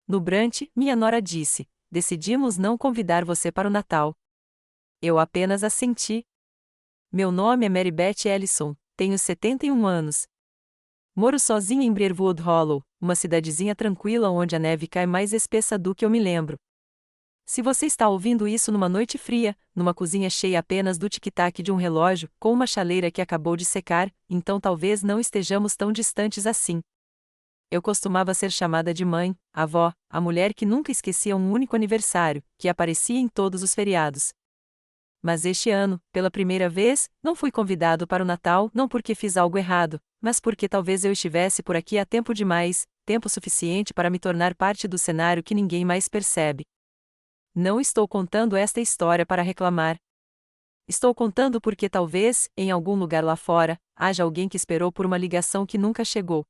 No brunch, minha nora disse: decidimos não convidar você para o Natal. Eu apenas assenti. Meu nome é Mary Beth Ellison, tenho 71 anos. Moro sozinha em Brearwood Hollow, uma cidadezinha tranquila onde a neve cai mais espessa do que eu me lembro. Se você está ouvindo isso numa noite fria, numa cozinha cheia apenas do tic-tac de um relógio, com uma chaleira que acabou de secar, então talvez não estejamos tão distantes assim. Eu costumava ser chamada de mãe, avó, a mulher que nunca esquecia um único aniversário, que aparecia em todos os feriados. Mas este ano, pela primeira vez, não fui convidado para o Natal não porque fiz algo errado, mas porque talvez eu estivesse por aqui há tempo demais, tempo suficiente para me tornar parte do cenário que ninguém mais percebe. Não estou contando esta história para reclamar. Estou contando porque talvez, em algum lugar lá fora, haja alguém que esperou por uma ligação que nunca chegou.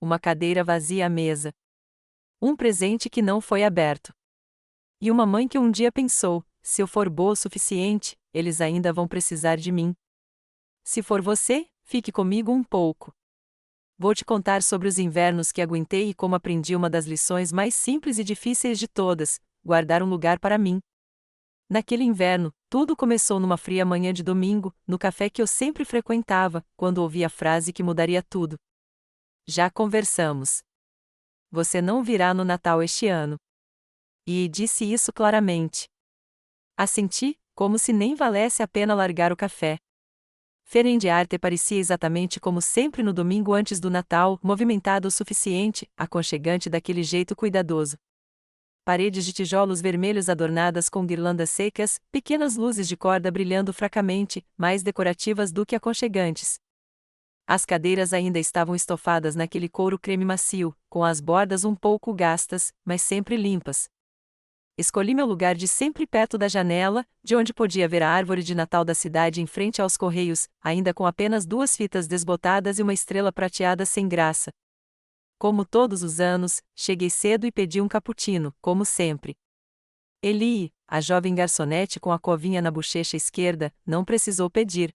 Uma cadeira vazia à mesa. Um presente que não foi aberto. E uma mãe que um dia pensou: se eu for boa o suficiente, eles ainda vão precisar de mim. Se for você, fique comigo um pouco. Vou te contar sobre os invernos que aguentei e como aprendi uma das lições mais simples e difíceis de todas: guardar um lugar para mim. Naquele inverno, tudo começou numa fria manhã de domingo, no café que eu sempre frequentava, quando ouvi a frase que mudaria tudo. Já conversamos. Você não virá no Natal este ano. E disse isso claramente. Assenti, como se nem valesse a pena largar o café. Ferendiarte parecia exatamente como sempre no domingo antes do Natal, movimentada o suficiente, aconchegante daquele jeito cuidadoso. Paredes de tijolos vermelhos adornadas com guirlandas secas, pequenas luzes de corda brilhando fracamente, mais decorativas do que aconchegantes. As cadeiras ainda estavam estofadas naquele couro creme macio, com as bordas um pouco gastas, mas sempre limpas. Escolhi meu lugar de sempre perto da janela, de onde podia ver a árvore de Natal da cidade em frente aos correios, ainda com apenas 2 fitas desbotadas e uma estrela prateada sem graça. Como todos os anos, cheguei cedo e pedi um cappuccino, como sempre. Eli, a jovem garçonete com a covinha na bochecha esquerda, não precisou pedir.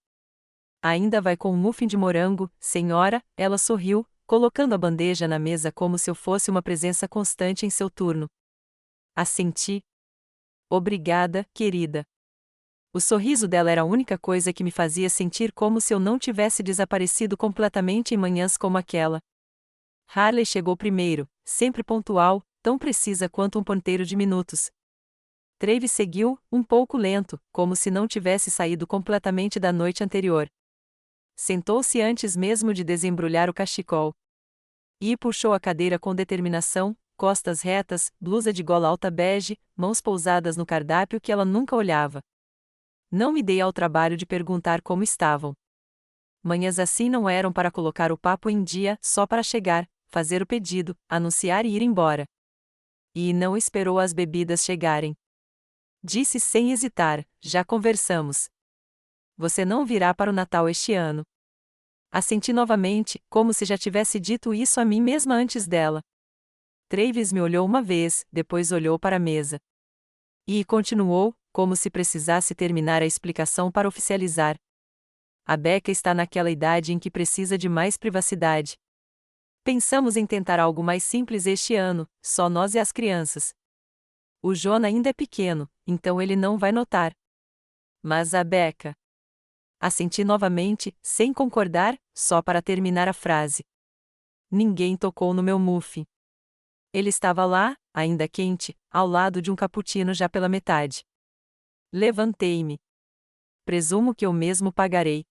Ainda vai com um muffin de morango, senhora? Ela sorriu, colocando a bandeja na mesa como se eu fosse uma presença constante em seu turno. Assenti. Obrigada, querida. O sorriso dela era a única coisa que me fazia sentir como se eu não tivesse desaparecido completamente em manhãs como aquela. Harley chegou primeiro, sempre pontual, tão precisa quanto um ponteiro de minutos. Travis seguiu, um pouco lento, como se não tivesse saído completamente da noite anterior. Sentou-se antes mesmo de desembrulhar o cachecol. E puxou a cadeira com determinação, costas retas, blusa de gola alta bege, mãos pousadas no cardápio que ela nunca olhava. Não me dei ao trabalho de perguntar como estavam. Manhãs assim não eram para colocar o papo em dia, só para chegar, fazer o pedido, anunciar e ir embora. E não esperou as bebidas chegarem. Disse sem hesitar: já conversamos. Você não virá para o Natal este ano. Assenti novamente, como se já tivesse dito isso a mim mesma antes dela. Travis me olhou uma vez, depois olhou para a mesa. E continuou, como se precisasse terminar a explicação para oficializar. A Becca está naquela idade em que precisa de mais privacidade. Pensamos em tentar algo mais simples este ano, só nós e as crianças. O Jonah ainda é pequeno, então ele não vai notar. Mas a Becca. Assenti novamente, sem concordar, só para terminar a frase. Ninguém tocou no meu muffin. Ele estava lá, ainda quente, ao lado de um cappuccino já pela metade. Levantei-me. Presumo que eu mesmo pagarei.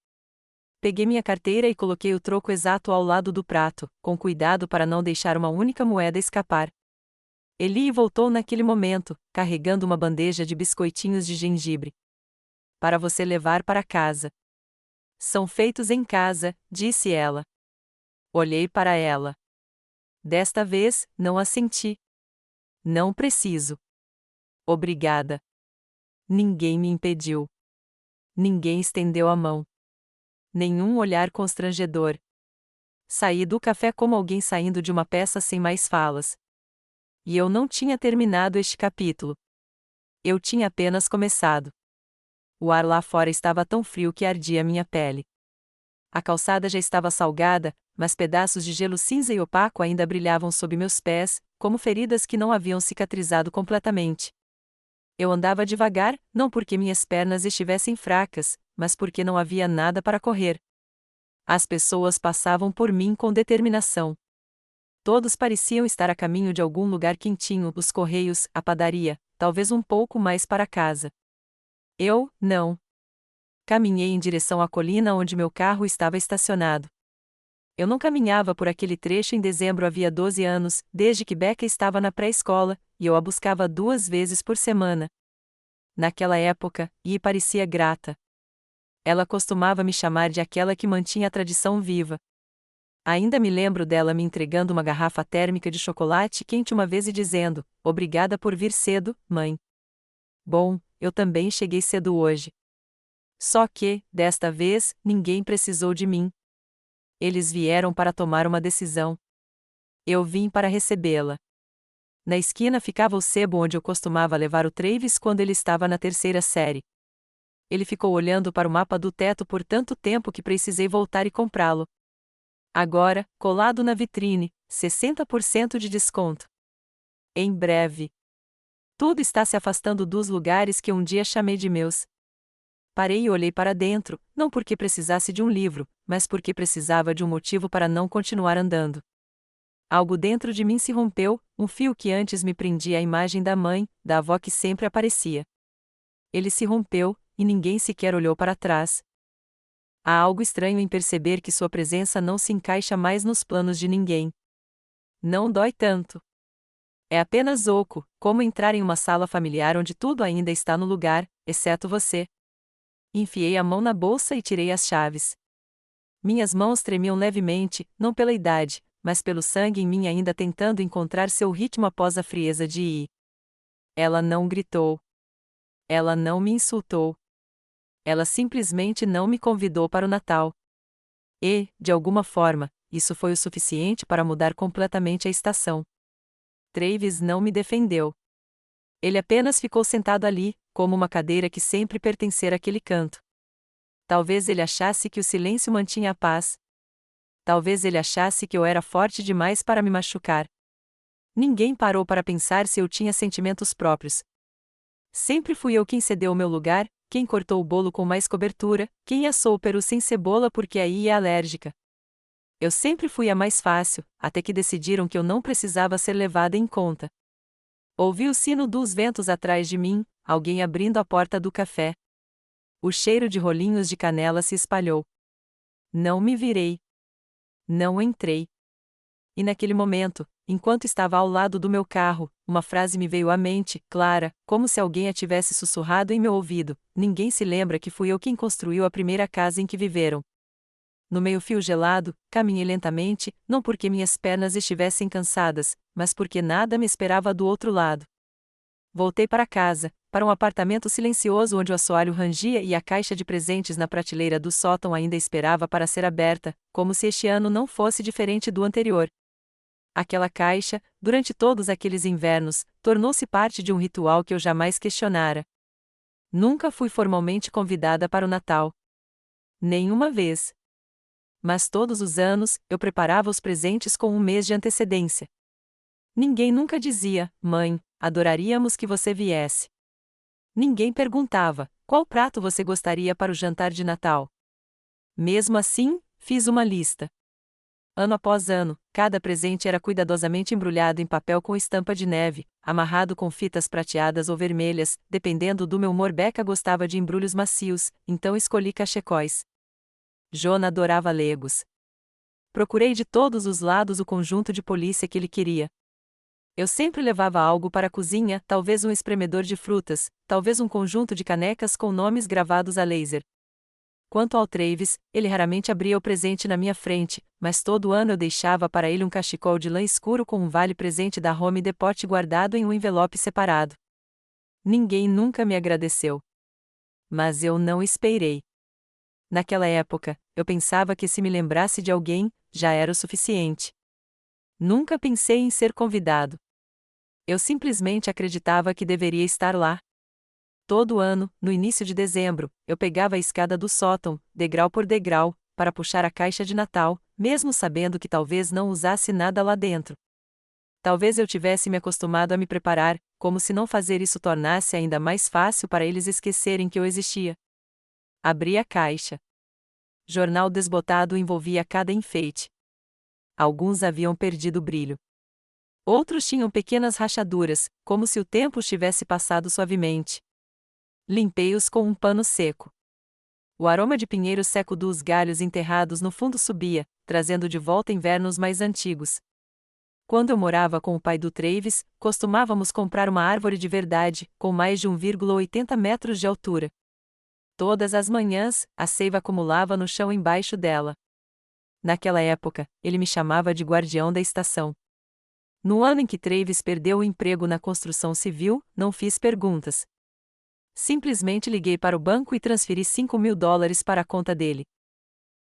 Peguei minha carteira e coloquei o troco exato ao lado do prato, com cuidado para não deixar uma única moeda escapar. Eli voltou naquele momento, carregando uma bandeja de biscoitinhos de gengibre. Para você levar para casa. São feitos em casa, disse ela. Olhei para ela. Desta vez, não assenti. Não preciso. Obrigada. Ninguém me impediu. Ninguém estendeu a mão. Nenhum olhar constrangedor. Saí do café como alguém saindo de uma peça sem mais falas. E eu não tinha terminado este capítulo. Eu tinha apenas começado. O ar lá fora estava tão frio que ardia minha pele. A calçada já estava salgada, mas pedaços de gelo cinza e opaco ainda brilhavam sob meus pés, como feridas que não haviam cicatrizado completamente. Eu andava devagar, não porque minhas pernas estivessem fracas, mas porque não havia nada para correr. As pessoas passavam por mim com determinação. Todos pareciam estar a caminho de algum lugar quentinho, os correios, a padaria, talvez um pouco mais para casa. Eu, não. Caminhei em direção à colina onde meu carro estava estacionado. Eu não caminhava por aquele trecho em dezembro havia 12 anos, desde que Becca estava na pré-escola, e eu a buscava 2 vezes por semana. Naquela época, e parecia grata. Ela costumava me chamar de aquela que mantinha a tradição viva. Ainda me lembro dela me entregando uma garrafa térmica de chocolate quente uma vez e dizendo: "Obrigada por vir cedo, mãe." Bom, eu também cheguei cedo hoje. Só que, desta vez, ninguém precisou de mim. Eles vieram para tomar uma decisão. Eu vim para recebê-la. Na esquina ficava o sebo onde eu costumava levar o Travis quando ele estava na 3ª série. Ele ficou olhando para o mapa do teto por tanto tempo que precisei voltar e comprá-lo. Agora, colado na vitrine, 60% de desconto. Em breve. Tudo está se afastando dos lugares que um dia chamei de meus. Parei e olhei para dentro, não porque precisasse de um livro, mas porque precisava de um motivo para não continuar andando. Algo dentro de mim se rompeu, um fio que antes me prendia à imagem da mãe, da avó que sempre aparecia. Ele se rompeu, e ninguém sequer olhou para trás. Há algo estranho em perceber que sua presença não se encaixa mais nos planos de ninguém. Não dói tanto. É apenas oco, como entrar em uma sala familiar onde tudo ainda está no lugar, exceto você. Enfiei a mão na bolsa e tirei as chaves. Minhas mãos tremiam levemente, não pela idade, mas pelo sangue em mim ainda tentando encontrar seu ritmo após a frieza de I. Ela não gritou. Ela não me insultou. Ela simplesmente não me convidou para o Natal. E, de alguma forma, isso foi o suficiente para mudar completamente a estação. Travis não me defendeu. Ele apenas ficou sentado ali, como uma cadeira que sempre pertencera àquele canto. Talvez ele achasse que o silêncio mantinha a paz. Talvez ele achasse que eu era forte demais para me machucar. Ninguém parou para pensar se eu tinha sentimentos próprios. Sempre fui eu quem cedeu o meu lugar, quem cortou o bolo com mais cobertura, quem assou o peru sem cebola porque aí é alérgica. Eu sempre fui a mais fácil, até que decidiram que eu não precisava ser levada em conta. Ouvi o sino dos ventos atrás de mim, alguém abrindo a porta do café. O cheiro de rolinhos de canela se espalhou. Não me virei. Não entrei. E naquele momento, enquanto estava ao lado do meu carro, uma frase me veio à mente, clara, como se alguém a tivesse sussurrado em meu ouvido: "Ninguém se lembra que fui eu quem construiu a primeira casa em que viveram." No meio-fio gelado, caminhei lentamente, não porque minhas pernas estivessem cansadas, mas porque nada me esperava do outro lado. Voltei para casa, para um apartamento silencioso onde o assoalho rangia e a caixa de presentes na prateleira do sótão ainda esperava para ser aberta, como se este ano não fosse diferente do anterior. Aquela caixa, durante todos aqueles invernos, tornou-se parte de um ritual que eu jamais questionara. Nunca fui formalmente convidada para o Natal. Nenhuma vez. Mas todos os anos, eu preparava os presentes com um mês de antecedência. Ninguém nunca dizia: "Mãe, adoraríamos que você viesse." Ninguém perguntava: "Qual prato você gostaria para o jantar de Natal?" Mesmo assim, fiz uma lista. Ano após ano, cada presente era cuidadosamente embrulhado em papel com estampa de neve, amarrado com fitas prateadas ou vermelhas, dependendo do meu humor. Becca gostava de embrulhos macios, então escolhi cachecóis. Jonah adorava legos. Procurei de todos os lados o conjunto de polícia que ele queria. Eu sempre levava algo para a cozinha, talvez um espremedor de frutas, talvez um conjunto de canecas com nomes gravados a laser. Quanto ao Travis, ele raramente abria o presente na minha frente, mas todo ano eu deixava para ele um cachecol de lã escuro com um vale-presente da Home Depot guardado em um envelope separado. Ninguém nunca me agradeceu. Mas eu não esperei. Naquela época, eu pensava que se me lembrasse de alguém, já era o suficiente. Nunca pensei em ser convidado. Eu simplesmente acreditava que deveria estar lá. Todo ano, no início de dezembro, eu pegava a escada do sótão, degrau por degrau, para puxar a caixa de Natal, mesmo sabendo que talvez não usasse nada lá dentro. Talvez eu tivesse me acostumado a me preparar, como se não fazer isso tornasse ainda mais fácil para eles esquecerem que eu existia. Abri a caixa. Jornal desbotado envolvia cada enfeite. Alguns haviam perdido o brilho. Outros tinham pequenas rachaduras, como se o tempo os tivesse passado suavemente. Limpei-os com um pano seco. O aroma de pinheiro seco dos galhos enterrados no fundo subia, trazendo de volta invernos mais antigos. Quando eu morava com o pai do Travis, costumávamos comprar uma árvore de verdade, com mais de 1,80 metros de altura. Todas as manhãs, a seiva acumulava no chão embaixo dela. Naquela época, ele me chamava de guardião da estação. No ano em que Travis perdeu o emprego na construção civil, não fiz perguntas. Simplesmente liguei para o banco e transferi $5.000 para a conta dele.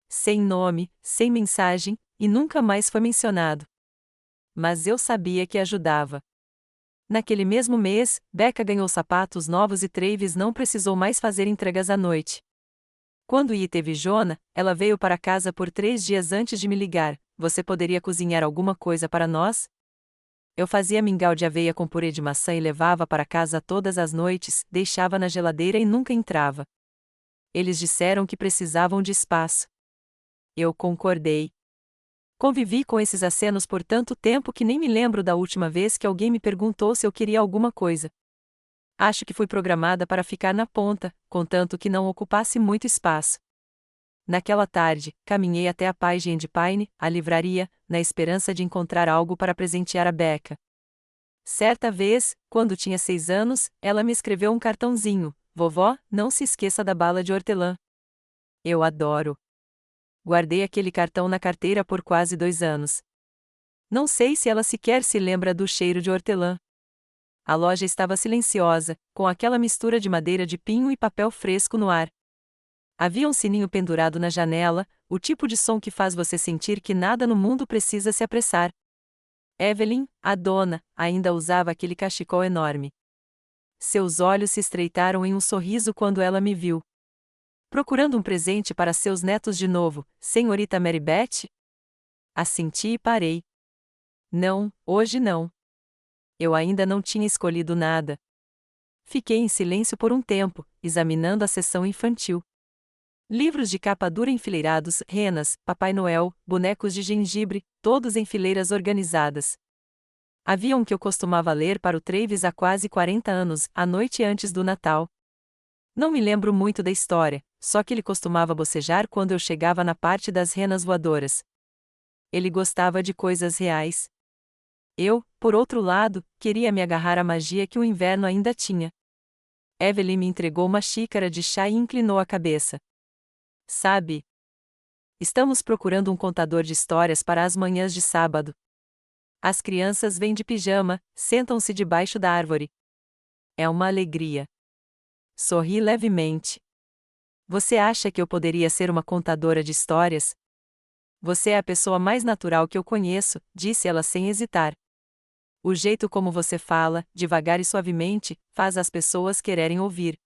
Sem nome, sem mensagem, e nunca mais foi mencionado. Mas eu sabia que ajudava. Naquele mesmo mês, Becca ganhou sapatos novos e Travis não precisou mais fazer entregas à noite. Quando Yi teve Jonah, ela veio para casa por 3 dias antes de me ligar. Você poderia cozinhar alguma coisa para nós? Eu fazia mingau de aveia com purê de maçã e levava para casa todas as noites, deixava na geladeira e nunca entrava. Eles disseram que precisavam de espaço. Eu concordei. Convivi com esses acenos por tanto tempo que nem me lembro da última vez que alguém me perguntou se eu queria alguma coisa. Acho que fui programada para ficar na ponta, contanto que não ocupasse muito espaço. Naquela tarde, caminhei até a Page and Pine, a livraria, na esperança de encontrar algo para presentear a Becca. Certa vez, quando tinha 6 anos, ela me escreveu um cartãozinho: Vovó, não se esqueça da bala de hortelã. Eu adoro. Guardei aquele cartão na carteira por quase 2 anos. Não sei se ela sequer se lembra do cheiro de hortelã. A loja estava silenciosa, com aquela mistura de madeira de pinho e papel fresco no ar. Havia um sininho pendurado na janela, o tipo de som que faz você sentir que nada no mundo precisa se apressar. Evelyn, a dona, ainda usava aquele cachecol enorme. Seus olhos se estreitaram em um sorriso quando ela me viu. Procurando um presente para seus netos de novo, senhorita Mary Beth? Assenti e parei. Não, hoje não. Eu ainda não tinha escolhido nada. Fiquei em silêncio por um tempo, examinando a seção infantil. Livros de capa dura enfileirados, renas, Papai Noel, bonecos de gengibre, todos em fileiras organizadas. Havia um que eu costumava ler para o Travis há quase 40 anos, a noite antes do Natal. Não me lembro muito da história, só que ele costumava bocejar quando eu chegava na parte das renas voadoras. Ele gostava de coisas reais. Eu, por outro lado, queria me agarrar à magia que o inverno ainda tinha. Evelyn me entregou uma xícara de chá e inclinou a cabeça. Sabe? Estamos procurando um contador de histórias para as manhãs de sábado. As crianças vêm de pijama, sentam-se debaixo da árvore. É uma alegria. Sorri levemente. Você acha que eu poderia ser uma contadora de histórias? Você é a pessoa mais natural que eu conheço, disse ela sem hesitar. O jeito como você fala, devagar e suavemente, faz as pessoas quererem ouvir.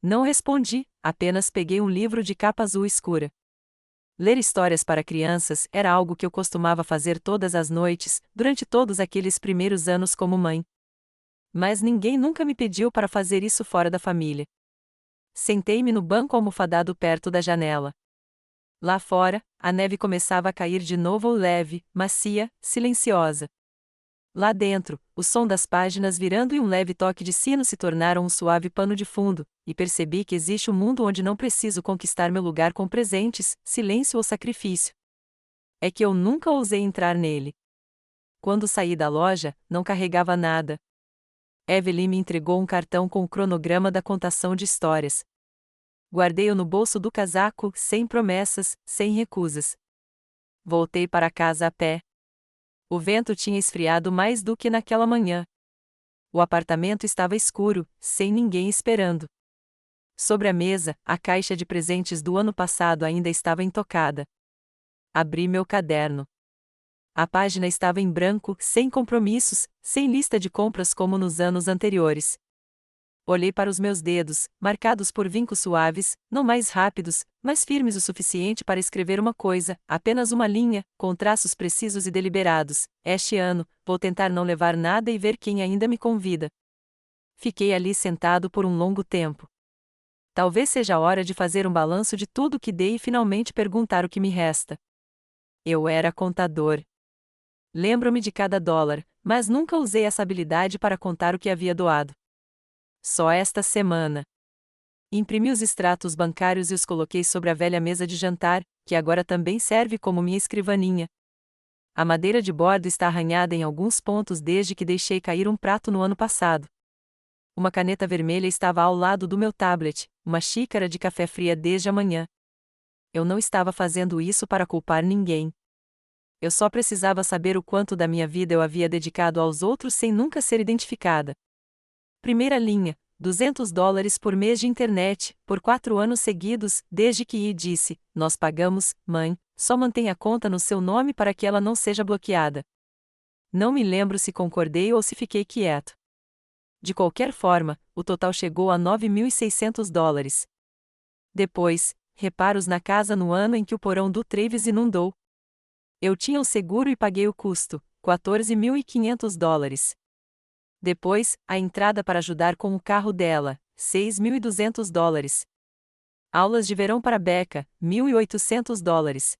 Não respondi, apenas peguei um livro de capa azul escura. Ler histórias para crianças era algo que eu costumava fazer todas as noites, durante todos aqueles primeiros anos como mãe. Mas ninguém nunca me pediu para fazer isso fora da família. Sentei-me no banco almofadado perto da janela. Lá fora, a neve começava a cair de novo leve, macia, silenciosa. Lá dentro, o som das páginas virando e um leve toque de sino se tornaram um suave pano de fundo, e percebi que existe um mundo onde não preciso conquistar meu lugar com presentes, silêncio ou sacrifício. É que eu nunca ousei entrar nele. Quando saí da loja, não carregava nada. Evelyn me entregou um cartão com o cronograma da contação de histórias. Guardei-o no bolso do casaco, sem promessas, sem recusas. Voltei para casa a pé. O vento tinha esfriado mais do que naquela manhã. O apartamento estava escuro, sem ninguém esperando. Sobre a mesa, a caixa de presentes do ano passado ainda estava intocada. Abri meu caderno. A página estava em branco, sem compromissos, sem lista de compras como nos anos anteriores. Olhei para os meus dedos, marcados por vincos suaves, não mais rápidos, mas firmes o suficiente para escrever uma coisa, apenas uma linha, com traços precisos e deliberados. Este ano, vou tentar não levar nada e ver quem ainda me convida. Fiquei ali sentado por um longo tempo. Talvez seja a hora de fazer um balanço de tudo o que dei e finalmente perguntar o que me resta. Eu era contador. Lembro-me de cada dólar, mas nunca usei essa habilidade para contar o que havia doado. Só esta semana. Imprimi os extratos bancários e os coloquei sobre a velha mesa de jantar, que agora também serve como minha escrivaninha. A madeira de bordo está arranhada em alguns pontos desde que deixei cair um prato no ano passado. Uma caneta vermelha estava ao lado do meu tablet, uma xícara de café fria desde a manhã. Eu não estava fazendo isso para culpar ninguém. Eu só precisava saber o quanto da minha vida eu havia dedicado aos outros sem nunca ser identificada. Primeira linha, $200 por mês de internet, por 4 anos seguidos, desde que disse, nós pagamos, mãe, só mantenha a conta no seu nome para que ela não seja bloqueada. Não me lembro se concordei ou se fiquei quieto. De qualquer forma, o total chegou a $9.600. Depois, reparos na casa no ano em que o porão do Travis inundou. Eu tinha o seguro e paguei o custo, $14.500. Depois, a entrada para ajudar com o carro dela, $6.200. Aulas de verão para Becca, $1.800.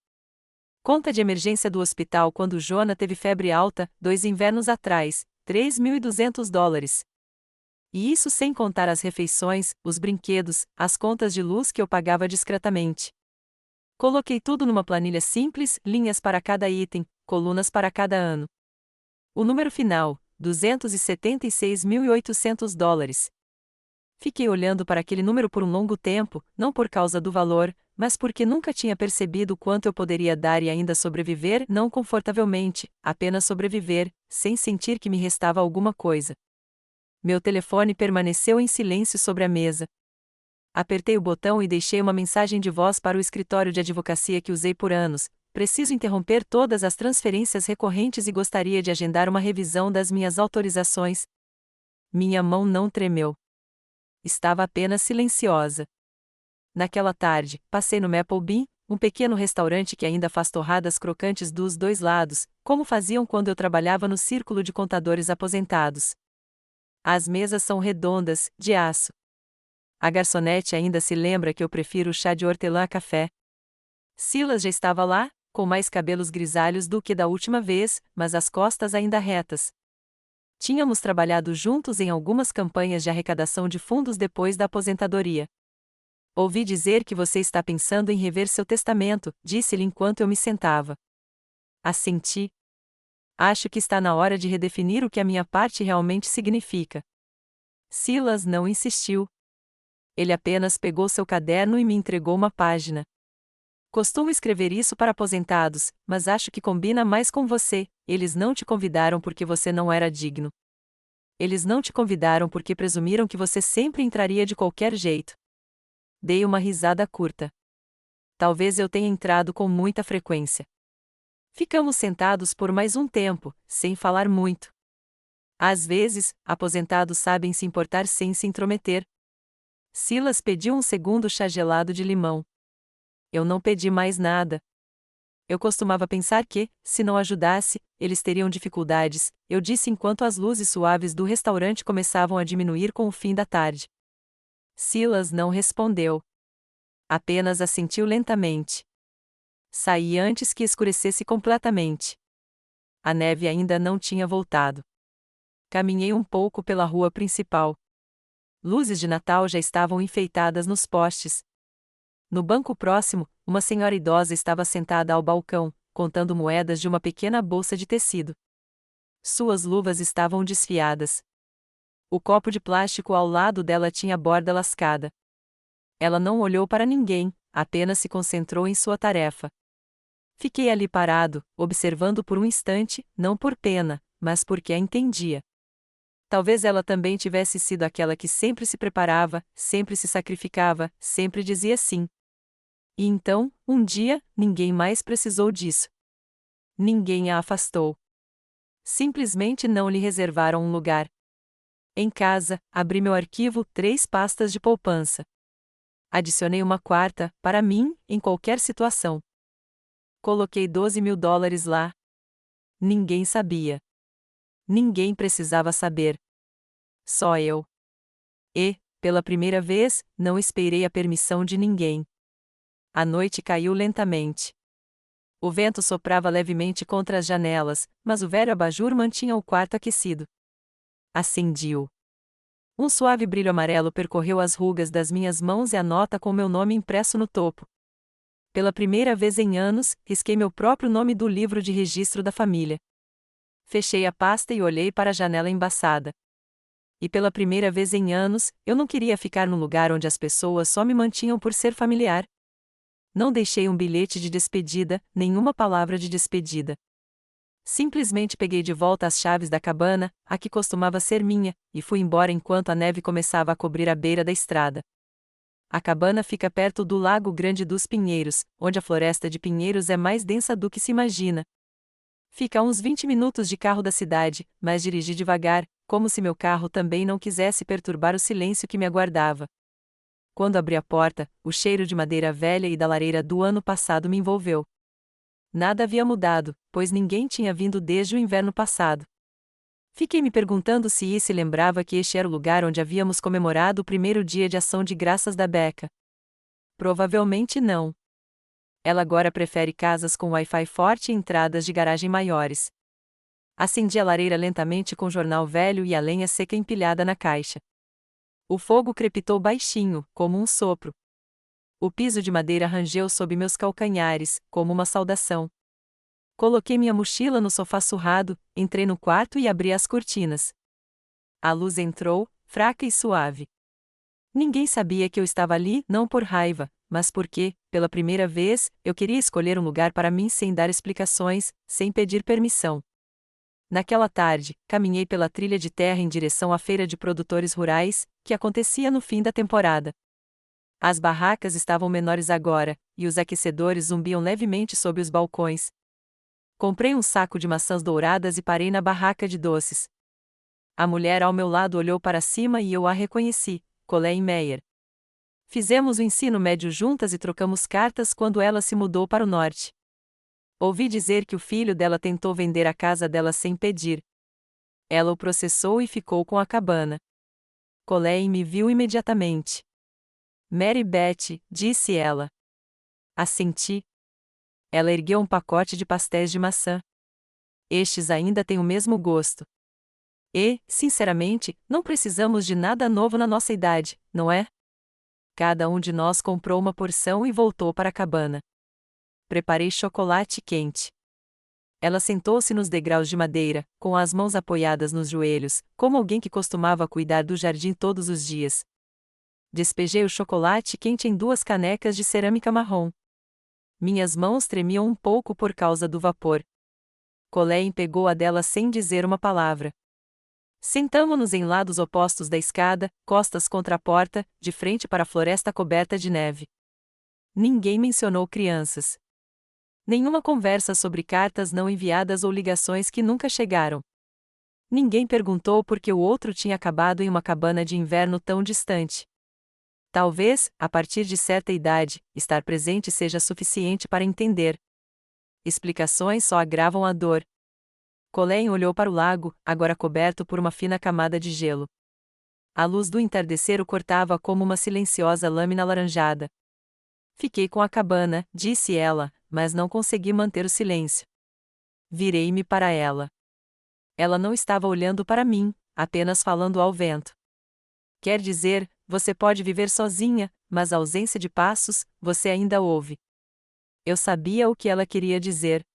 Conta de emergência do hospital quando Jonah teve febre alta, 2 invernos atrás, $3.200. E isso sem contar as refeições, os brinquedos, as contas de luz que eu pagava discretamente. Coloquei tudo numa planilha simples, linhas para cada item, colunas para cada ano. O número final, $276.800. Fiquei olhando para aquele número por um longo tempo, não por causa do valor, mas porque nunca tinha percebido o quanto eu poderia dar e ainda sobreviver, não confortavelmente, apenas sobreviver, sem sentir que me restava alguma coisa. Meu telefone permaneceu em silêncio sobre a mesa. Apertei o botão e deixei uma mensagem de voz para o escritório de advocacia que usei por anos. Preciso interromper todas as transferências recorrentes e gostaria de agendar uma revisão das minhas autorizações. Minha mão não tremeu. Estava apenas silenciosa. Naquela tarde, passei no Maple Bean, um pequeno restaurante que ainda faz torradas crocantes dos dois lados, como faziam quando eu trabalhava no círculo de contadores aposentados. As mesas são redondas, de aço. A garçonete ainda se lembra que eu prefiro o chá de hortelã a café. Silas já estava lá, com mais cabelos grisalhos do que da última vez, mas as costas ainda retas. Tínhamos trabalhado juntos em algumas campanhas de arrecadação de fundos depois da aposentadoria. Ouvi dizer que você está pensando em rever seu testamento, disse-lhe enquanto eu me sentava. Assenti. Acho que está na hora de redefinir o que a minha parte realmente significa. Silas não insistiu. Ele apenas pegou seu caderno e me entregou uma página. Costumo escrever isso para aposentados, mas acho que combina mais com você. Eles não te convidaram porque você não era digno. Eles não te convidaram porque presumiram que você sempre entraria de qualquer jeito. Dei uma risada curta. Talvez eu tenha entrado com muita frequência. Ficamos sentados por mais um tempo, sem falar muito. Às vezes, aposentados sabem se importar sem se intrometer. Silas pediu um segundo chá gelado de limão. Eu não pedi mais nada. Eu costumava pensar que, se não ajudasse, eles teriam dificuldades, eu disse enquanto as luzes suaves do restaurante começavam a diminuir com o fim da tarde. Silas não respondeu. Apenas assentiu lentamente. Saí antes que escurecesse completamente. A neve ainda não tinha voltado. Caminhei um pouco pela rua principal. Luzes de Natal já estavam enfeitadas nos postes. No banco próximo, uma senhora idosa estava sentada ao balcão, contando moedas de uma pequena bolsa de tecido. Suas luvas estavam desfiadas. O copo de plástico ao lado dela tinha a borda lascada. Ela não olhou para ninguém, apenas se concentrou em sua tarefa. Fiquei ali parado, observando por um instante, não por pena, mas porque a entendia. Talvez ela também tivesse sido aquela que sempre se preparava, sempre se sacrificava, sempre dizia sim. E então, um dia, ninguém mais precisou disso. Ninguém a afastou. Simplesmente não lhe reservaram um lugar. Em casa, abri meu arquivo 3 pastas de poupança. Adicionei uma quarta, para mim, em qualquer situação. Coloquei $12.000 lá. Ninguém sabia. Ninguém precisava saber. Só eu. E, pela primeira vez, não esperei a permissão de ninguém. A noite caiu lentamente. O vento soprava levemente contra as janelas, mas o velho abajur mantinha o quarto aquecido. Acendi-o. Um suave brilho amarelo percorreu as rugas das minhas mãos e a nota com meu nome impresso no topo. Pela primeira vez em anos, risquei meu próprio nome do livro de registro da família. Fechei a pasta e olhei para a janela embaçada. E pela primeira vez em anos, eu não queria ficar no lugar onde as pessoas só me mantinham por ser familiar. Não deixei um bilhete de despedida, nenhuma palavra de despedida. Simplesmente peguei de volta as chaves da cabana, a que costumava ser minha, e fui embora enquanto a neve começava a cobrir a beira da estrada. A cabana fica perto do Lago Grande dos Pinheiros, onde a floresta de pinheiros é mais densa do que se imagina. Fica a uns 20 minutos de carro da cidade, mas dirigi devagar, como se meu carro também não quisesse perturbar o silêncio que me aguardava. Quando abri a porta, o cheiro de madeira velha e da lareira do ano passado me envolveu. Nada havia mudado, pois ninguém tinha vindo desde o inverno passado. Fiquei me perguntando se Yi se lembrava que este era o lugar onde havíamos comemorado o primeiro dia de ação de graças da Becca. Provavelmente não. Ela agora prefere casas com Wi-Fi forte e entradas de garagem maiores. Acendi a lareira lentamente com o jornal velho e a lenha seca empilhada na caixa. O fogo crepitou baixinho, como um sopro. O piso de madeira rangeu sob meus calcanhares, como uma saudação. Coloquei minha mochila no sofá surrado, entrei no quarto e abri as cortinas. A luz entrou, fraca e suave. Ninguém sabia que eu estava ali, não por raiva, mas porque, pela primeira vez, eu queria escolher um lugar para mim sem dar explicações, sem pedir permissão. Naquela tarde, caminhei pela trilha de terra em direção à feira de produtores rurais, que acontecia no fim da temporada. As barracas estavam menores agora, e os aquecedores zumbiam levemente sob os balcões. Comprei um saco de maçãs douradas e parei na barraca de doces. A mulher ao meu lado olhou para cima e eu a reconheci, Colleen Meyer. Fizemos o ensino médio juntas e trocamos cartas quando ela se mudou para o norte. Ouvi dizer que o filho dela tentou vender a casa dela sem pedir. Ela o processou e ficou com a cabana. Colleen me viu imediatamente. Mary Beth, disse ela. Assenti. Ela ergueu um pacote de pastéis de maçã. Estes ainda têm o mesmo gosto. E, sinceramente, não precisamos de nada novo na nossa idade, não é? Cada um de nós comprou uma porção e voltou para a cabana. Preparei chocolate quente. Ela sentou-se nos degraus de madeira, com as mãos apoiadas nos joelhos, como alguém que costumava cuidar do jardim todos os dias. Despejei o chocolate quente em 2 canecas de cerâmica marrom. Minhas mãos tremiam um pouco por causa do vapor. Colleen pegou a dela sem dizer uma palavra. Sentamo-nos em lados opostos da escada, costas contra a porta, de frente para a floresta coberta de neve. Ninguém mencionou crianças. Nenhuma conversa sobre cartas não enviadas ou ligações que nunca chegaram. Ninguém perguntou por que o outro tinha acabado em uma cabana de inverno tão distante. Talvez, a partir de certa idade, estar presente seja suficiente para entender. Explicações só agravam a dor. Colleen olhou para o lago, agora coberto por uma fina camada de gelo. A luz do entardecer o cortava como uma silenciosa lâmina alaranjada. Fiquei com a cabana, disse ela, mas não consegui manter o silêncio. Virei-me para ela. Ela não estava olhando para mim, apenas falando ao vento. Quer dizer, você pode viver sozinha, mas a ausência de passos, você ainda ouve. Eu sabia o que ela queria dizer.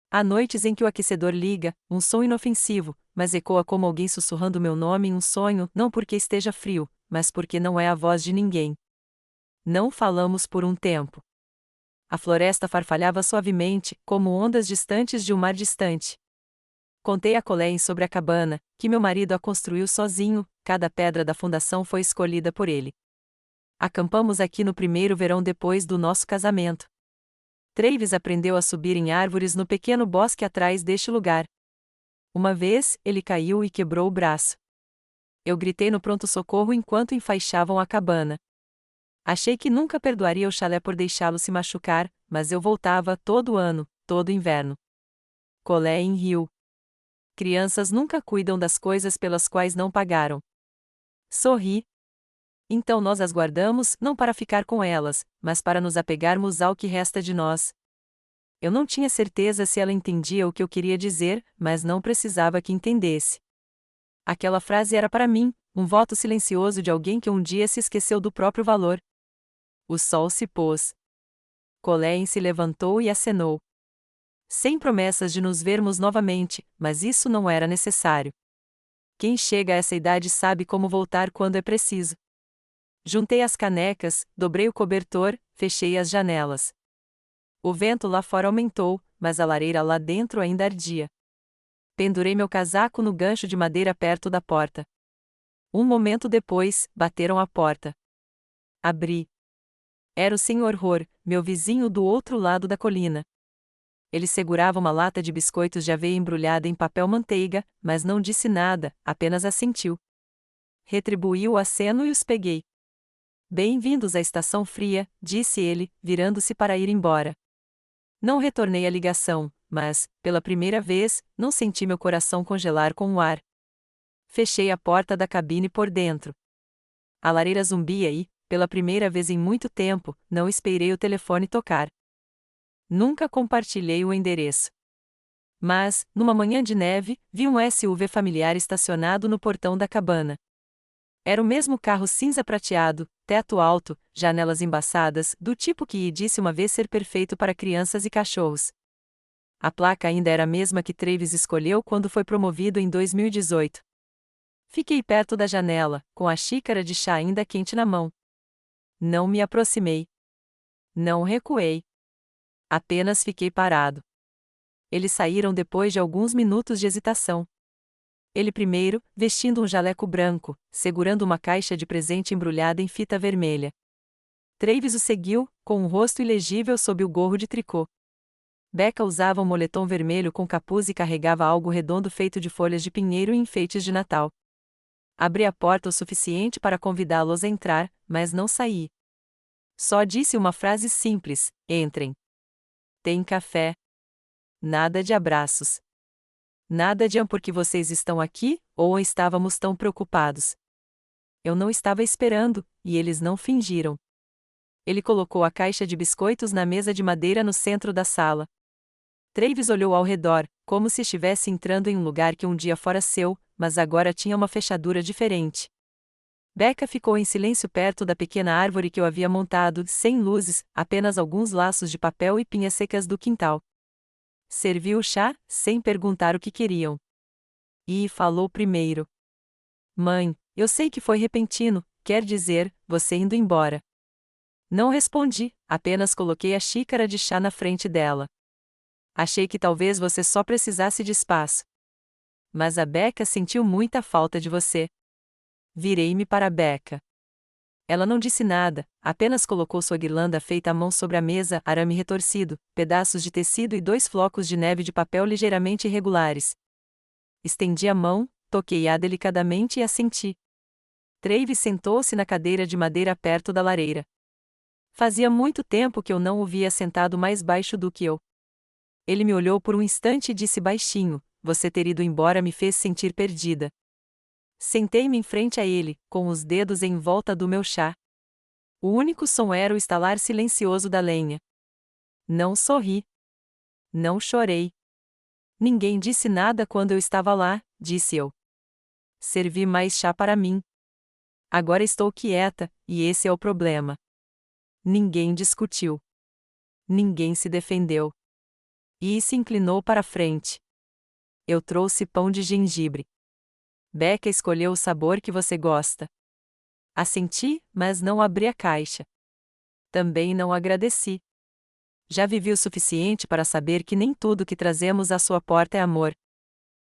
Há noites em que o aquecedor liga, um som inofensivo, mas ecoa como alguém sussurrando meu nome em um sonho, não porque esteja frio, mas porque não é a voz de ninguém. Não falamos por um tempo. A floresta farfalhava suavemente, como ondas distantes de um mar distante. Contei a Colleen sobre a cabana, que meu marido a construiu sozinho, cada pedra da fundação foi escolhida por ele. Acampamos aqui no primeiro verão depois do nosso casamento. Travis aprendeu a subir em árvores no pequeno bosque atrás deste lugar. Uma vez, ele caiu e quebrou o braço. Eu gritei no pronto-socorro enquanto enfaixavam a cabana. Achei que nunca perdoaria o chalé por deixá-lo se machucar, mas eu voltava todo ano, todo inverno. Colé em Rio. Crianças nunca cuidam das coisas pelas quais não pagaram. Sorri. Então nós as guardamos, não para ficar com elas, mas para nos apegarmos ao que resta de nós. Eu não tinha certeza se ela entendia o que eu queria dizer, mas não precisava que entendesse. Aquela frase era para mim, um voto silencioso de alguém que um dia se esqueceu do próprio valor. O sol se pôs. Colleen se levantou e acenou. Sem promessas de nos vermos novamente, mas isso não era necessário. Quem chega a essa idade sabe como voltar quando é preciso. Juntei as canecas, dobrei o cobertor, fechei as janelas. O vento lá fora aumentou, mas a lareira lá dentro ainda ardia. Pendurei meu casaco no gancho de madeira perto da porta. Um momento depois, bateram à porta. Abri. Era o Sr. Hor, meu vizinho do outro lado da colina. Ele segurava uma lata de biscoitos de aveia embrulhada em papel manteiga, mas não disse nada, apenas assentiu. Retribuí o aceno e os peguei. Bem-vindos à estação fria, disse ele, virando-se para ir embora. Não retornei a ligação, mas, pela primeira vez, não senti meu coração congelar com o ar. Fechei a porta da cabine por dentro. A lareira zumbia e, pela primeira vez em muito tempo, não esperei o telefone tocar. Nunca compartilhei o endereço. Mas, numa manhã de neve, vi um SUV familiar estacionado no portão da cabana. Era o mesmo carro cinza prateado, teto alto, janelas embaçadas, do tipo que disse uma vez ser perfeito para crianças e cachorros. A placa ainda era a mesma que Travis escolheu quando foi promovido em 2018. Fiquei perto da janela, com a xícara de chá ainda quente na mão. Não me aproximei. Não recuei. Apenas fiquei parado. Eles saíram depois de alguns minutos de hesitação. Ele primeiro, vestindo um jaleco branco, segurando uma caixa de presente embrulhada em fita vermelha. Travis o seguiu, com um rosto ilegível sob o gorro de tricô. Becca usava um moletom vermelho com capuz e carregava algo redondo feito de folhas de pinheiro e enfeites de Natal. Abri a porta o suficiente para convidá-los a entrar, mas não saí. Só disse uma frase simples: entrem. Tem café. Nada de abraços. Nada de porque vocês estão aqui, ou estávamos tão preocupados. Eu não estava esperando, e eles não fingiram. Ele colocou a caixa de biscoitos na mesa de madeira no centro da sala. Travis olhou ao redor, como se estivesse entrando em um lugar que um dia fora seu, mas agora tinha uma fechadura diferente. Becca ficou em silêncio perto da pequena árvore que eu havia montado, sem luzes, apenas alguns laços de papel e pinhas secas do quintal. Serviu o chá, sem perguntar o que queriam. E falou primeiro. Mãe, eu sei que foi repentino, quer dizer, você indo embora. Não respondi, apenas coloquei a xícara de chá na frente dela. Achei que talvez você só precisasse de espaço. Mas a Becca sentiu muita falta de você. Virei-me para a Becca. Ela não disse nada, apenas colocou sua guirlanda feita à mão sobre a mesa, arame retorcido, pedaços de tecido e 2 flocos de neve de papel ligeiramente irregulares. Estendi a mão, toquei-a delicadamente e assenti. Travis sentou-se na cadeira de madeira perto da lareira. Fazia muito tempo que eu não o via sentado mais baixo do que eu. Ele me olhou por um instante e disse baixinho: você ter ido embora me fez sentir perdida. Sentei-me em frente a ele, com os dedos em volta do meu chá. O único som era o estalar silencioso da lenha. Não sorri. Não chorei. Ninguém disse nada quando eu estava lá, disse eu. Servi mais chá para mim. Agora estou quieta, e esse é o problema. Ninguém discutiu. Ninguém se defendeu. E se inclinou para a frente. Eu trouxe pão de gengibre. Becca escolheu o sabor que você gosta. Assenti, mas não abri a caixa. Também não agradeci. Já vivi o suficiente para saber que nem tudo que trazemos à sua porta é amor.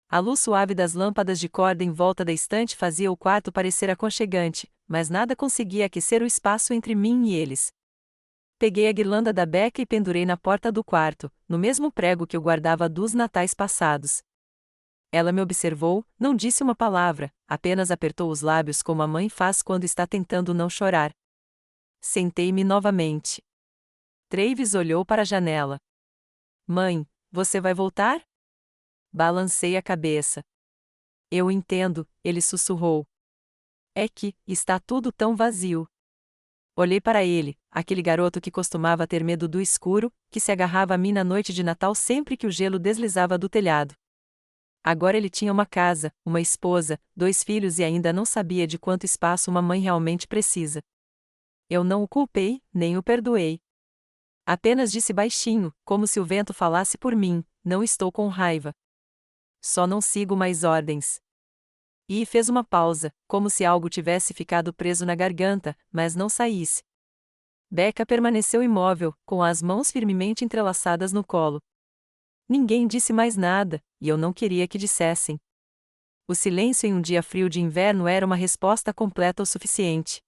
A luz suave das lâmpadas de corda em volta da estante fazia o quarto parecer aconchegante, mas nada conseguia aquecer o espaço entre mim e eles. Peguei a guirlanda da Becca e pendurei na porta do quarto, no mesmo prego que eu guardava dos natais passados. Ela me observou, não disse uma palavra, apenas apertou os lábios como a mãe faz quando está tentando não chorar. Sentei-me novamente. Travis olhou para a janela. Mãe, você vai voltar? Balancei a cabeça. Eu entendo, ele sussurrou. É que, está tudo tão vazio. Olhei para ele, aquele garoto que costumava ter medo do escuro, que se agarrava a mim na noite de Natal sempre que o gelo deslizava do telhado. Agora ele tinha uma casa, uma esposa, 2 filhos e ainda não sabia de quanto espaço uma mãe realmente precisa. Eu não o culpei, nem o perdoei. Apenas disse baixinho, como se o vento falasse por mim: não estou com raiva. Só não sigo mais ordens. E fez uma pausa, como se algo tivesse ficado preso na garganta, mas não saísse. Becca permaneceu imóvel, com as mãos firmemente entrelaçadas no colo. Ninguém disse mais nada, e eu não queria que dissessem. O silêncio em um dia frio de inverno era uma resposta completa o suficiente.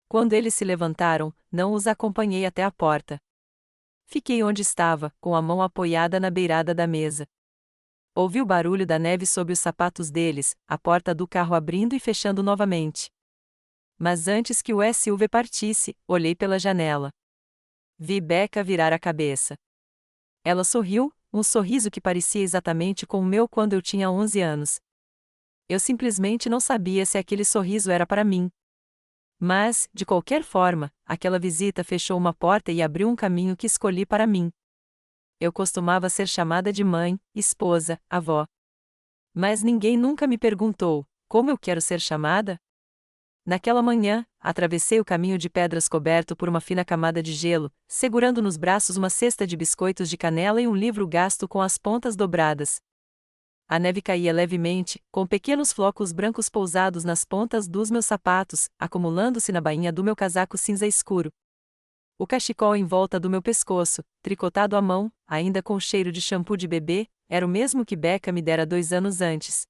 Quando eles se levantaram, não os acompanhei até a porta. Fiquei onde estava, com a mão apoiada na beirada da mesa. Ouvi o barulho da neve sob os sapatos deles, a porta do carro abrindo e fechando novamente. Mas antes que o SUV partisse, olhei pela janela. Vi Becca virar a cabeça. Ela sorriu, um sorriso que parecia exatamente com o meu quando eu tinha 11 anos. Eu simplesmente não sabia se aquele sorriso era para mim. Mas, de qualquer forma, aquela visita fechou uma porta e abriu um caminho que escolhi para mim. Eu costumava ser chamada de mãe, esposa, avó. Mas ninguém nunca me perguntou: como eu quero ser chamada? Naquela manhã, atravessei o caminho de pedras coberto por uma fina camada de gelo, segurando nos braços uma cesta de biscoitos de canela e um livro gasto com as pontas dobradas. A neve caía levemente, com pequenos flocos brancos pousados nas pontas dos meus sapatos, acumulando-se na bainha do meu casaco cinza escuro. O cachecol em volta do meu pescoço, tricotado à mão, ainda com cheiro de shampoo de bebê, era o mesmo que Becca me dera 2 anos antes.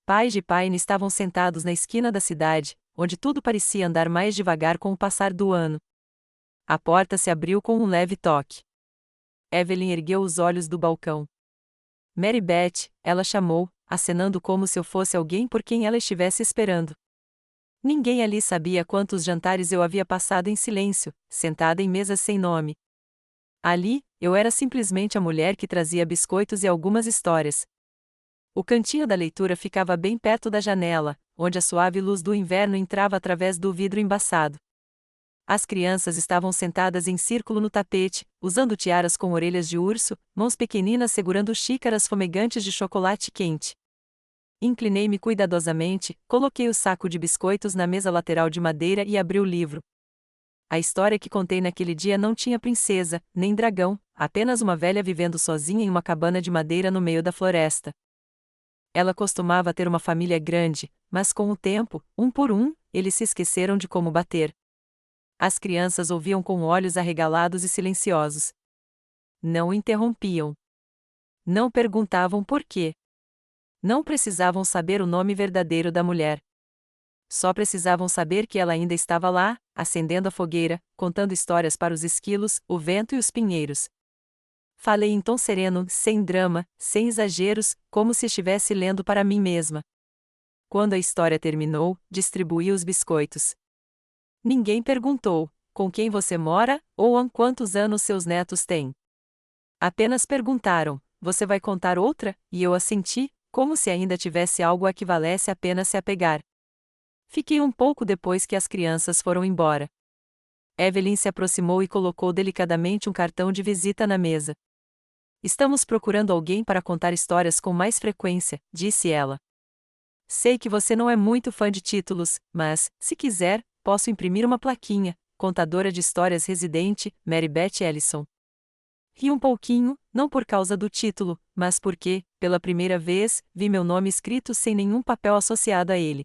Pais de Paine estavam sentados na esquina da cidade, onde tudo parecia andar mais devagar com o passar do ano. A porta se abriu com um leve toque. Evelyn ergueu os olhos do balcão. Mary Beth, ela chamou, acenando como se eu fosse alguém por quem ela estivesse esperando. Ninguém ali sabia quantos jantares eu havia passado em silêncio, sentada em mesas sem nome. Ali, eu era simplesmente a mulher que trazia biscoitos e algumas histórias. O cantinho da leitura ficava bem perto da janela, onde a suave luz do inverno entrava através do vidro embaçado. As crianças estavam sentadas em círculo no tapete, usando tiaras com orelhas de urso, mãos pequeninas segurando xícaras fumegantes de chocolate quente. Inclinei-me cuidadosamente, coloquei o saco de biscoitos na mesa lateral de madeira e abri o livro. A história que contei naquele dia não tinha princesa, nem dragão, apenas uma velha vivendo sozinha em uma cabana de madeira no meio da floresta. Ela costumava ter uma família grande, mas com o tempo, um por um, eles se esqueceram de como bater. As crianças ouviam com olhos arregalados e silenciosos. Não interrompiam. Não perguntavam por quê. Não precisavam saber o nome verdadeiro da mulher. Só precisavam saber que ela ainda estava lá, acendendo a fogueira, contando histórias para os esquilos, o vento e os pinheiros. Falei em tom sereno, sem drama, sem exageros, como se estivesse lendo para mim mesma. Quando a história terminou, distribuí os biscoitos. Ninguém perguntou: com quem você mora, ou há quantos anos seus netos têm. Apenas perguntaram: você vai contar outra? E eu assenti, como se ainda tivesse algo a que valesse a pena se apegar. Fiquei um pouco depois que as crianças foram embora. Evelyn se aproximou e colocou delicadamente um cartão de visita na mesa. Estamos procurando alguém para contar histórias com mais frequência, disse ela. Sei que você não é muito fã de títulos, mas, se quiser, posso imprimir uma plaquinha: contadora de histórias residente, Mary Beth Ellison. Ri um pouquinho, não por causa do título, mas porque, pela primeira vez, vi meu nome escrito sem nenhum papel associado a ele.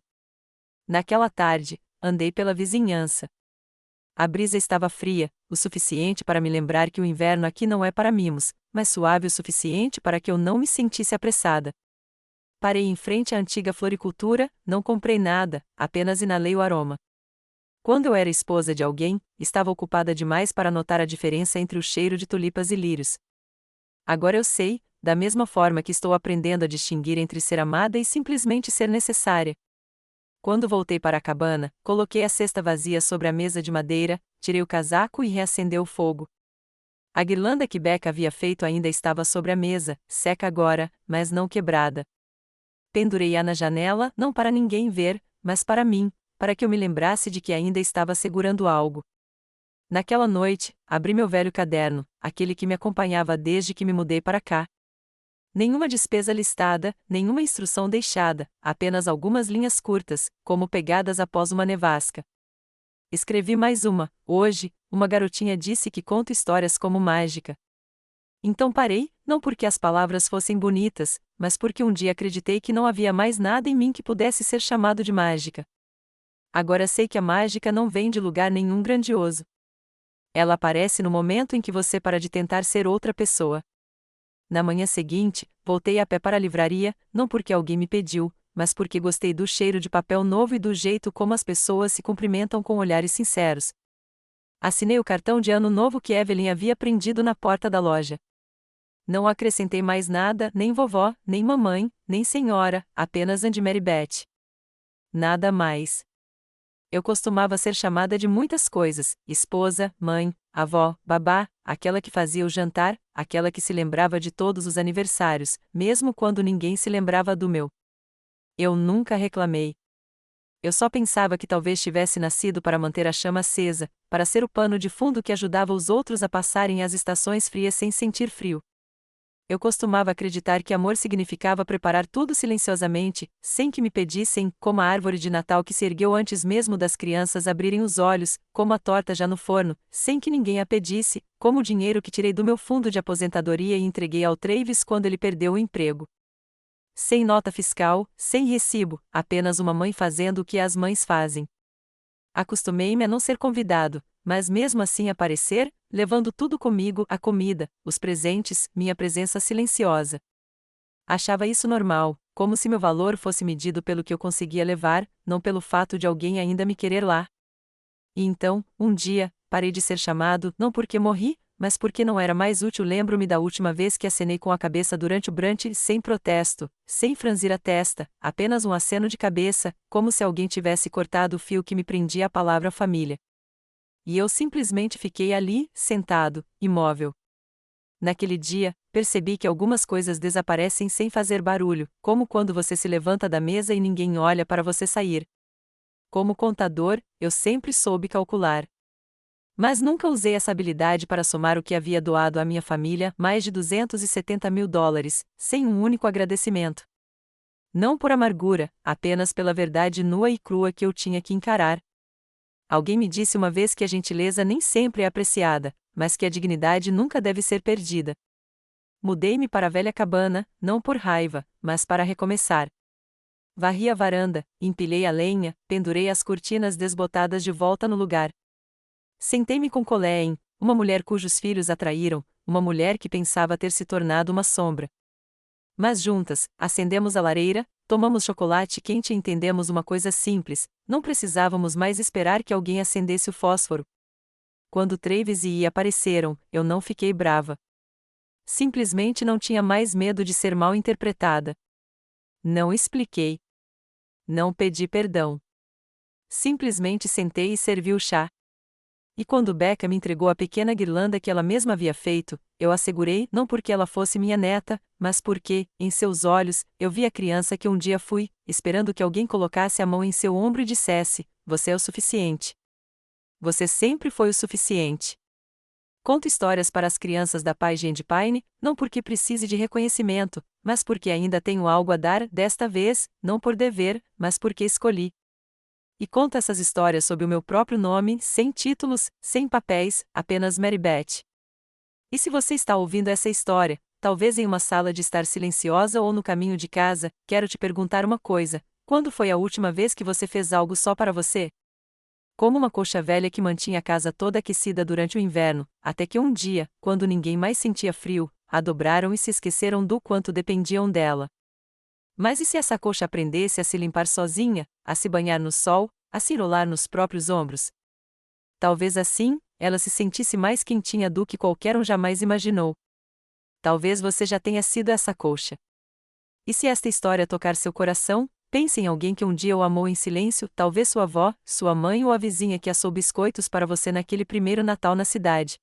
Naquela tarde, andei pela vizinhança. A brisa estava fria, o suficiente para me lembrar que o inverno aqui não é para mimos, mas suave o suficiente para que eu não me sentisse apressada. Parei em frente à antiga floricultura, não comprei nada, apenas inalei o aroma. Quando eu era esposa de alguém, estava ocupada demais para notar a diferença entre o cheiro de tulipas e lírios. Agora eu sei, da mesma forma que estou aprendendo a distinguir entre ser amada e simplesmente ser necessária. Quando voltei para a cabana, coloquei a cesta vazia sobre a mesa de madeira, tirei o casaco e reacendeu o fogo. A guirlanda que Becca havia feito ainda estava sobre a mesa, seca agora, mas não quebrada. Pendurei-a na janela, não para ninguém ver, mas para mim, para que eu me lembrasse de que ainda estava segurando algo. Naquela noite, abri meu velho caderno, aquele que me acompanhava desde que me mudei para cá. Nenhuma despesa listada, nenhuma instrução deixada, apenas algumas linhas curtas, como pegadas após uma nevasca. Escrevi mais uma: hoje, uma garotinha disse que conto histórias como mágica. Então parei, não porque as palavras fossem bonitas, mas porque um dia acreditei que não havia mais nada em mim que pudesse ser chamado de mágica. Agora sei que a mágica não vem de lugar nenhum grandioso. Ela aparece no momento em que você para de tentar ser outra pessoa. Na manhã seguinte, voltei a pé para a livraria, não porque alguém me pediu, mas porque gostei do cheiro de papel novo e do jeito como as pessoas se cumprimentam com olhares sinceros. Assinei o cartão de ano novo que Evelyn havia prendido na porta da loja. Não acrescentei mais nada, nem vovó, nem mamãe, nem senhora, apenas Andy Mary Beth. Nada mais. Eu costumava ser chamada de muitas coisas: esposa, mãe, avó, babá, aquela que fazia o jantar, aquela que se lembrava de todos os aniversários, mesmo quando ninguém se lembrava do meu. Eu nunca reclamei. Eu só pensava que talvez tivesse nascido para manter a chama acesa, para ser o pano de fundo que ajudava os outros a passarem as estações frias sem sentir frio. Eu costumava acreditar que amor significava preparar tudo silenciosamente, sem que me pedissem, como a árvore de Natal que se ergueu antes mesmo das crianças abrirem os olhos, como a torta já no forno, sem que ninguém a pedisse, como o dinheiro que tirei do meu fundo de aposentadoria e entreguei ao Travis quando ele perdeu o emprego. Sem nota fiscal, sem recibo, apenas uma mãe fazendo o que as mães fazem. Acostumei-me a não ser convidado, mas mesmo assim aparecer, levando tudo comigo, a comida, os presentes, minha presença silenciosa. Achava isso normal, como se meu valor fosse medido pelo que eu conseguia levar, não pelo fato de alguém ainda me querer lá. E então, um dia, parei de ser chamado, não porque morri, mas porque não era mais útil. Lembro-me da última vez que acenei com a cabeça durante o brunch, sem protesto, sem franzir a testa, apenas um aceno de cabeça, como se alguém tivesse cortado o fio que me prendia à palavra família. E eu simplesmente fiquei ali, sentado, imóvel. Naquele dia, percebi que algumas coisas desaparecem sem fazer barulho, como quando você se levanta da mesa e ninguém olha para você sair. Como contador, eu sempre soube calcular. Mas nunca usei essa habilidade para somar o que havia doado à minha família, mais de $270 mil, sem um único agradecimento. Não por amargura, apenas pela verdade nua e crua que eu tinha que encarar. Alguém me disse uma vez que a gentileza nem sempre é apreciada, mas que a dignidade nunca deve ser perdida. Mudei-me para a velha cabana, não por raiva, mas para recomeçar. Varri a varanda, empilhei a lenha, pendurei as cortinas desbotadas de volta no lugar. Sentei-me com Colleen, uma mulher cujos filhos atraíram, uma mulher que pensava ter se tornado uma sombra. Mas juntas, acendemos a lareira, tomamos chocolate quente e entendemos uma coisa simples: não precisávamos mais esperar que alguém acendesse o fósforo. Quando Travis e Ia apareceram, eu não fiquei brava. Simplesmente não tinha mais medo de ser mal interpretada. Não expliquei. Não pedi perdão. Simplesmente sentei e servi o chá. E quando Becca me entregou a pequena guirlanda que ela mesma havia feito, eu a segurei não porque ela fosse minha neta, mas porque, em seus olhos, eu vi a criança que um dia fui, esperando que alguém colocasse a mão em seu ombro e dissesse: "Você é o suficiente. Você sempre foi o suficiente." Conto histórias para as crianças da Page and Pine, não porque precise de reconhecimento, mas porque ainda tenho algo a dar, desta vez, não por dever, mas porque escolhi. E conto essas histórias sob o meu próprio nome, sem títulos, sem papéis, apenas Mary Beth. E se você está ouvindo essa história, talvez em uma sala de estar silenciosa ou no caminho de casa, quero te perguntar uma coisa: quando foi a última vez que você fez algo só para você? Como uma coxa velha que mantinha a casa toda aquecida durante o inverno, até que um dia, quando ninguém mais sentia frio, a dobraram e se esqueceram do quanto dependiam dela. Mas e se essa coxa aprendesse a se limpar sozinha, a se banhar no sol, a se enrolar nos próprios ombros? Talvez assim, ela se sentisse mais quentinha do que qualquer um jamais imaginou. Talvez você já tenha sido essa colcha. E se esta história tocar seu coração, pense em alguém que um dia o amou em silêncio, talvez sua avó, sua mãe ou a vizinha que assou biscoitos para você naquele primeiro Natal na cidade.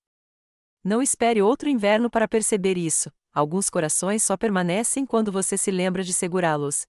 Não espere outro inverno para perceber isso. Alguns corações só permanecem quando você se lembra de segurá-los.